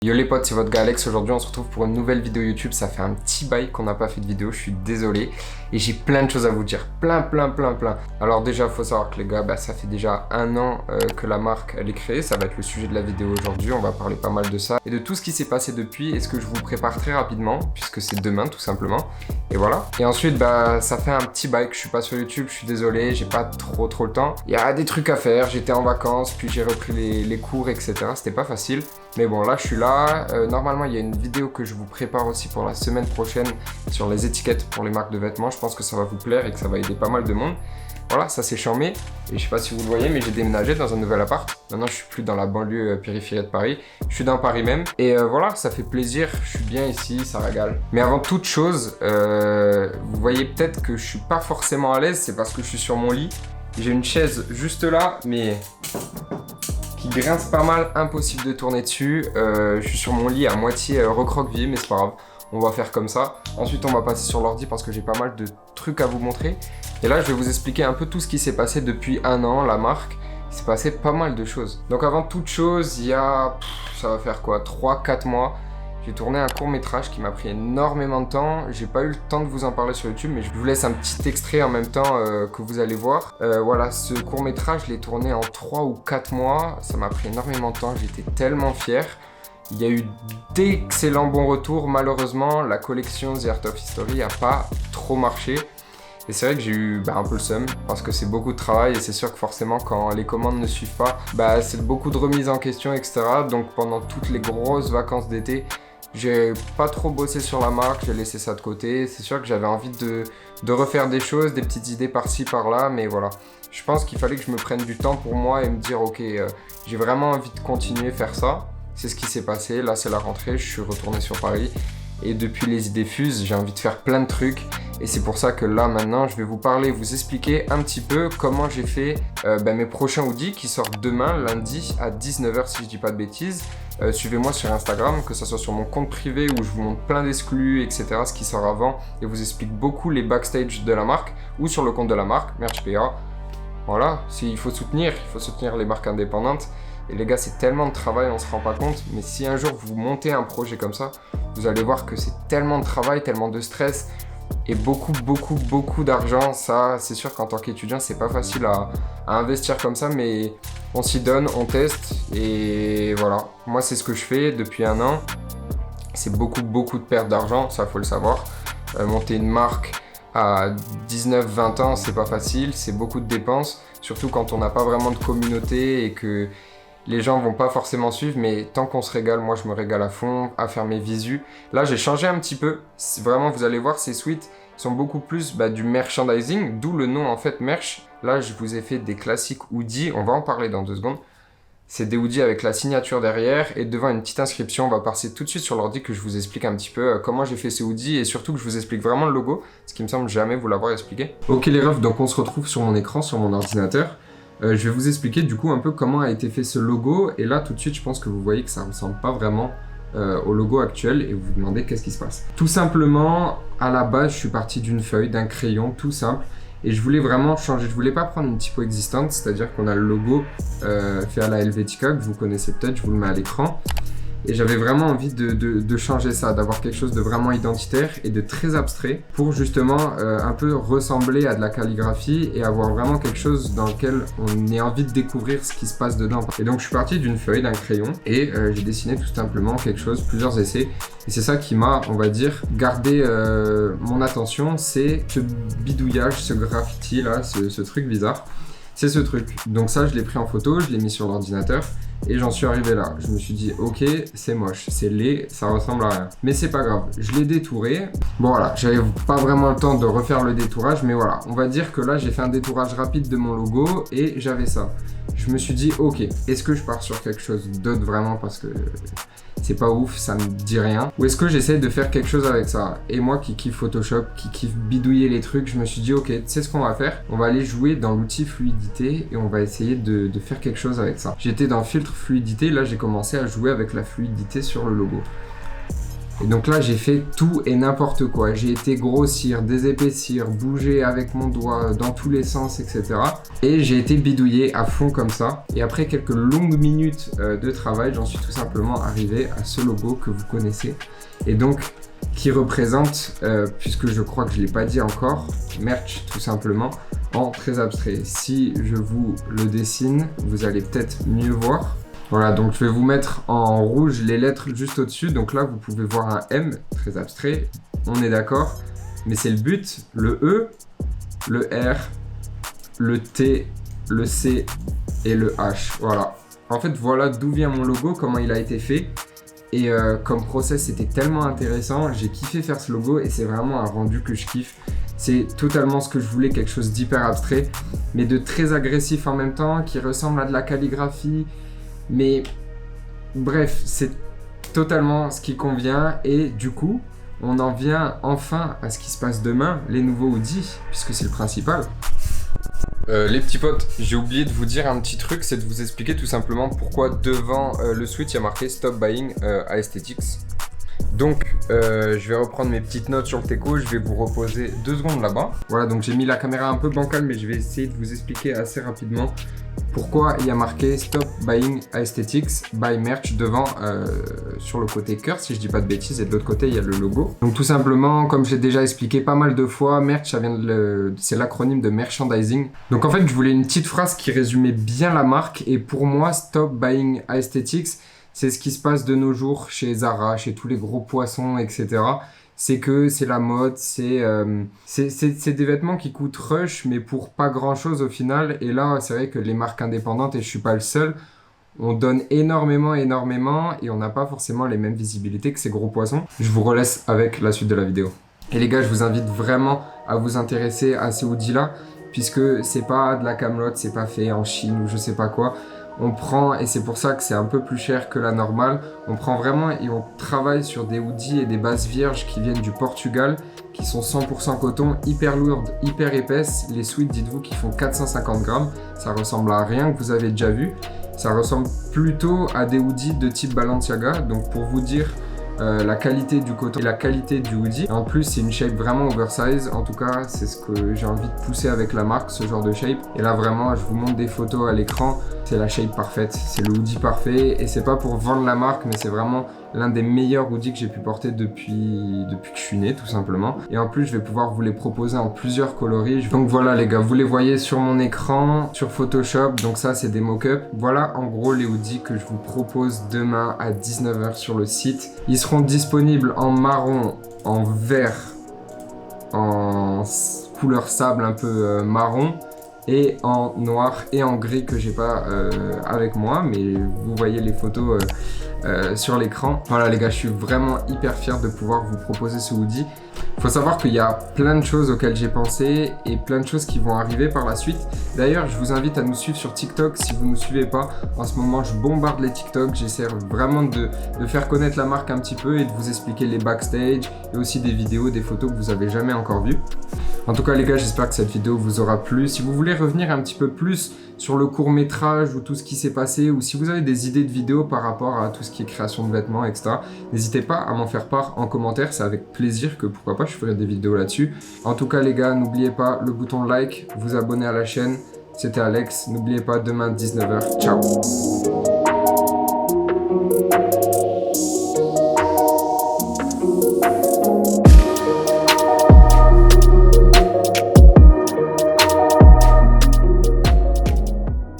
Yo les potes, c'est votre gars Alex. Aujourd'hui on se retrouve pour une nouvelle vidéo YouTube. Ça fait un petit bail qu'on n'a pas fait de vidéo, je suis désolé. Et j'ai plein de choses à vous dire, plein. Alors déjà faut savoir que les gars, ça fait déjà un an que la marque elle est créée. Ça va être le sujet de la vidéo aujourd'hui, on va parler pas mal de ça. Et de tout ce qui s'est passé depuis et ce que je vous prépare très rapidement, puisque c'est demain tout simplement. Et voilà. Et ensuite ça fait un petit bail que je suis pas sur YouTube, je suis désolé, j'ai pas trop le temps. Il y a des trucs à faire, j'étais en vacances, puis j'ai repris les cours, etc. C'était pas facile. Mais bon, là je suis là. Normalement il y a une vidéo que je vous prépare aussi pour la semaine prochaine sur les étiquettes pour les marques de vêtements. Je pense que ça va vous plaire et que ça va aider pas mal de monde. Voilà, ça c'est charmé. Et je sais pas si vous le voyez, mais j'ai déménagé dans un nouvel appart. Maintenant je suis plus dans la banlieue périphérique de Paris. Je suis dans Paris même. Et voilà, ça fait plaisir. Je suis bien ici, ça régale. Mais avant toute chose, vous voyez peut-être que je suis pas forcément à l'aise. C'est parce que je suis sur mon lit. J'ai une chaise juste là, mais qui grince pas mal, impossible de tourner dessus. Je suis sur mon lit à moitié recroquevillé, mais c'est pas grave, on va faire comme ça. Ensuite on va passer sur l'ordi parce que j'ai pas mal de trucs à vous montrer. Et là je vais vous expliquer un peu tout ce qui s'est passé depuis un an, la marque. Il s'est passé pas mal de choses. Donc avant toute chose, il y a, ça va faire quoi, 3-4 mois, j'ai tourné un court-métrage qui m'a pris énormément de temps. J'ai pas eu le temps de vous en parler sur YouTube, mais je vous laisse un petit extrait en même temps que vous allez voir. Voilà, ce court-métrage, je l'ai tourné en 3 ou 4 mois. Ça m'a pris énormément de temps, j'étais tellement fier. Il y a eu d'excellents bons retours. Malheureusement, la collection The Art of History a pas trop marché. Et c'est vrai que j'ai eu un peu le seum parce que c'est beaucoup de travail et c'est sûr que forcément quand les commandes ne suivent pas, c'est beaucoup de remises en question, etc. Donc pendant toutes les grosses vacances d'été, j'ai pas trop bossé sur la marque, j'ai laissé ça de côté. C'est sûr que j'avais envie de refaire des choses, des petites idées par-ci par-là, mais voilà. Je pense qu'il fallait que je me prenne du temps pour moi et me dire ok, j'ai vraiment envie de continuer à faire ça. C'est ce qui s'est passé, là c'est la rentrée, je suis retourné sur Paris. Et depuis les idées fusent, j'ai envie de faire plein de trucs. Et c'est pour ça que là maintenant je vais vous parler, vous expliquer un petit peu comment j'ai fait mes prochains hoodies qui sortent demain, lundi à 19h si je dis pas de bêtises. Suivez-moi sur Instagram, que ce soit sur mon compte privé où je vous montre plein d'exclus, etc. Ce qui sort avant et vous explique beaucoup les backstage de la marque ou sur le compte de la marque, MerchPA. Voilà, il faut soutenir les marques indépendantes. Et les gars, c'est tellement de travail, on se rend pas compte. Mais si un jour vous montez un projet comme ça, vous allez voir que c'est tellement de travail, tellement de stress et beaucoup d'argent. Ça, c'est sûr qu'en tant qu'étudiant, c'est pas facile à investir comme ça, mais on s'y donne, on teste et voilà. Moi, c'est ce que je fais depuis un an. C'est beaucoup de pertes d'argent, ça faut le savoir. Monter une marque à 19-20 ans, c'est pas facile, c'est beaucoup de dépenses, surtout quand on n'a pas vraiment de communauté et que les gens vont pas forcément suivre, mais tant qu'on se régale, moi je me régale à fond, à faire mes visus. Là j'ai changé un petit peu, vraiment vous allez voir ces suites sont beaucoup plus du merchandising, d'où le nom en fait merch. Là je vous ai fait des classiques hoodies, on va en parler dans 2 secondes. C'est des hoodies avec la signature derrière et devant une petite inscription. On va passer tout de suite sur l'ordi que je vous explique un petit peu comment j'ai fait ces hoodies et surtout que je vous explique vraiment le logo, ce qui me semble jamais vous l'avoir expliqué. Ok les refs, donc on se retrouve sur mon écran, sur mon ordinateur. Je vais vous expliquer du coup un peu comment a été fait ce logo et là tout de suite je pense que vous voyez que ça ne ressemble pas vraiment au logo actuel et vous vous demandez qu'est-ce qui se passe. Tout simplement, à la base je suis parti d'une feuille, d'un crayon tout simple et je voulais vraiment changer, je voulais pas prendre une typo existante, c'est-à-dire qu'on a le logo fait à la Helvetica que vous connaissez peut-être, je vous le mets à l'écran. Et j'avais vraiment envie de changer ça, d'avoir quelque chose de vraiment identitaire et de très abstrait pour justement un peu ressembler à de la calligraphie et avoir vraiment quelque chose dans lequel on ait envie de découvrir ce qui se passe dedans. Et donc je suis parti d'une feuille, d'un crayon et j'ai dessiné tout simplement quelque chose, plusieurs essais. Et c'est ça qui m'a, on va dire, gardé mon attention, c'est ce bidouillage, ce graffiti là, ce truc bizarre. C'est ce truc. Donc ça, je l'ai pris en photo, je l'ai mis sur l'ordinateur et j'en suis arrivé là. Je me suis dit, ok, c'est moche, c'est laid, ça ressemble à rien. Mais c'est pas grave, je l'ai détouré. Bon voilà, j'avais pas vraiment le temps de refaire le détourage, mais voilà. On va dire que là, j'ai fait un détourage rapide de mon logo et j'avais ça. Je me suis dit, ok, est-ce que je pars sur quelque chose d'autre vraiment parce que c'est pas ouf, ça me dit rien. Ou est-ce que j'essaye de faire quelque chose avec ça? Et moi qui kiffe Photoshop, qui kiffe bidouiller les trucs, je me suis dit ok, tu sais ce qu'on va faire? On va aller jouer dans l'outil fluidité et on va essayer de faire quelque chose avec ça. J'étais dans filtre fluidité, là j'ai commencé à jouer avec la fluidité sur le logo. Et donc là, j'ai fait tout et n'importe quoi. J'ai été grossir, désépaissir, bouger avec mon doigt dans tous les sens, etc. Et j'ai été bidouillé à fond comme ça. Et après quelques longues minutes de travail, j'en suis tout simplement arrivé à ce logo que vous connaissez. Et donc, qui représente, puisque je crois que je ne l'ai pas dit encore, merch tout simplement, en très abstrait. Si je vous le dessine, vous allez peut-être mieux voir. Voilà, donc je vais vous mettre en rouge les lettres juste au-dessus. Donc là, vous pouvez voir un M, très abstrait, on est d'accord. Mais c'est le but, le E, le R, le T, le C et le H. Voilà. En fait, voilà d'où vient mon logo, comment il a été fait. Et comme process, c'était tellement intéressant. J'ai kiffé faire ce logo et c'est vraiment un rendu que je kiffe. C'est totalement ce que je voulais, quelque chose d'hyper abstrait, mais de très agressif en même temps, qui ressemble à de la calligraphie. Mais bref, c'est totalement ce qui convient et du coup, on en vient enfin à ce qui se passe demain, les nouveaux hoodies, puisque c'est le principal. Les petits potes, j'ai oublié de vous dire un petit truc, c'est de vous expliquer tout simplement pourquoi devant le sweat il y a marqué Stop Buying Aesthetics. Donc, je vais reprendre mes petites notes sur le teco, je vais vous reposer 2 secondes là-bas. Voilà, donc j'ai mis la caméra un peu bancale, mais je vais essayer de vous expliquer assez rapidement pourquoi il y a marqué Stop Buying Aesthetics by Merch devant sur le côté cœur, si je dis pas de bêtises, et de l'autre côté il y a le logo. Donc tout simplement, comme j'ai déjà expliqué pas mal de fois, Merch, ça vient c'est l'acronyme de merchandising. Donc en fait, je voulais une petite phrase qui résumait bien la marque, et pour moi, Stop Buying Aesthetics, c'est ce qui se passe de nos jours chez Zara, chez tous les gros poissons, etc. C'est que c'est la mode, c'est des vêtements qui coûtent rush, mais pour pas grand chose au final. Et là, c'est vrai que les marques indépendantes, et je suis pas le seul, on donne énormément, et on n'a pas forcément les mêmes visibilités que ces gros poissons. Je vous relaisse avec la suite de la vidéo. Et les gars, je vous invite vraiment à vous intéresser à ces hoodies-là, puisque c'est pas de la camelote, c'est pas fait en Chine ou je sais pas quoi. On prend, et c'est pour ça que c'est un peu plus cher que la normale, on prend vraiment et on travaille sur des hoodies et des bases vierges qui viennent du Portugal, qui sont 100% coton, hyper lourdes, hyper épaisses. Les sweats, dites-vous, qui font 450 grammes, ça ressemble à rien que vous avez déjà vu. Ça ressemble plutôt à des hoodies de type Balenciaga, donc pour vous dire la qualité du coton et la qualité du hoodie. Et en plus, c'est une shape vraiment oversize. En tout cas, c'est ce que j'ai envie de pousser avec la marque, ce genre de shape. Et là, vraiment, je vous montre des photos à l'écran. C'est la shape parfaite, c'est le hoodie parfait. Et c'est pas pour vendre la marque, mais c'est vraiment l'un des meilleurs hoodies que j'ai pu porter depuis que je suis né, tout simplement. Et en plus, je vais pouvoir vous les proposer en plusieurs coloris. Donc voilà les gars, vous les voyez sur mon écran, sur Photoshop. Donc ça, c'est des mock-ups. Voilà en gros les hoodies que je vous propose demain à 19 h sur le site. Ils seront disponibles en marron, en vert, en couleur sable un peu marron, et en noir et en gris que j'ai pas avec moi, mais vous voyez les photos sur l'écran. Voilà les gars, je suis vraiment hyper fier de pouvoir vous proposer ce hoodie. Il faut savoir qu'il y a plein de choses auxquelles j'ai pensé et plein de choses qui vont arriver par la suite. D'ailleurs, je vous invite à nous suivre sur TikTok si vous ne nous suivez pas. En ce moment, je bombarde les TikTok. J'essaie vraiment de faire connaître la marque un petit peu et de vous expliquer les backstage et aussi des vidéos, des photos que vous avez jamais encore vues. En tout cas les gars, j'espère que cette vidéo vous aura plu. Si vous voulez revenir un petit peu plus sur le court-métrage ou tout ce qui s'est passé, ou si vous avez des idées de vidéos par rapport à tout ce qui est création de vêtements, etc., n'hésitez pas à m'en faire part en commentaire. C'est avec plaisir que pourquoi pas je ferai des vidéos là-dessus. En tout cas les gars, n'oubliez pas le bouton like, vous abonner à la chaîne. C'était Alex, n'oubliez pas demain 19 h. Ciao.